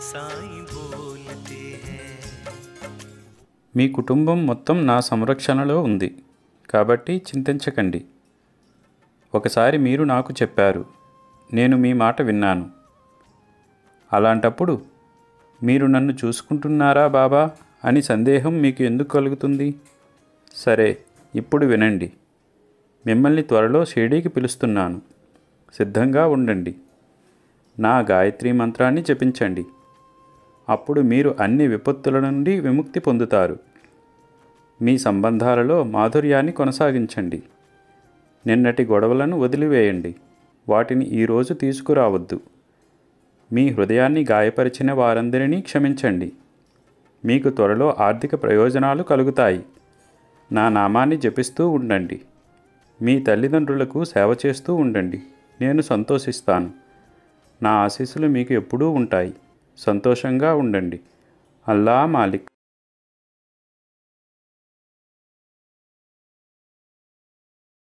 साईं बोलते हैं। మీ కుటుంబం మొత్తం నా సంరక్షణలో ఉంది కాబట్టి చింతించకండి. ఒకసారి మీరు నాకు చెప్పారు, నేను మీ మాట విన్నాను. అలాంటప్పుడు మీరు నన్ను చూసుకుంటున్నారా బాబా అని సందేహం మీకు ఎందుకు కలుగుతుంది? సరే, ఇప్పుడు వినండి. మిమ్మల్ని త్వరలో షిరిడీకి పిలుస్తున్నాను. సిద్ధంగా ఉండండి. నా గాయత్రీ మంత్రాన్ని జపించండి. అప్పుడు మీరు అన్ని విపత్తుల నుండి విముక్తి పొందుతారు. మీ సంబంధాలలో మాధుర్యాన్ని కొనసాగించండి. నిన్నటి గొడవలను వదిలివేయండి. వాటిని ఈరోజు తీసుకురావద్దు. మీ హృదయాన్ని గాయపరిచిన వారందరినీ క్షమించండి. మీకు త్వరలో ఆర్థిక ప్రయోజనాలు కలుగుతాయి. నా నామాన్ని జపిస్తూ ఉండండి. మీ తల్లిదండ్రులకు సేవ చేస్తూ ఉండండి. నేను సంతోషిస్తాను. నా ఆశీస్సులు మీకు ఎప్పుడూ ఉంటాయి. సంతోషంగా ఉండండి. అల్లా మాలిక్.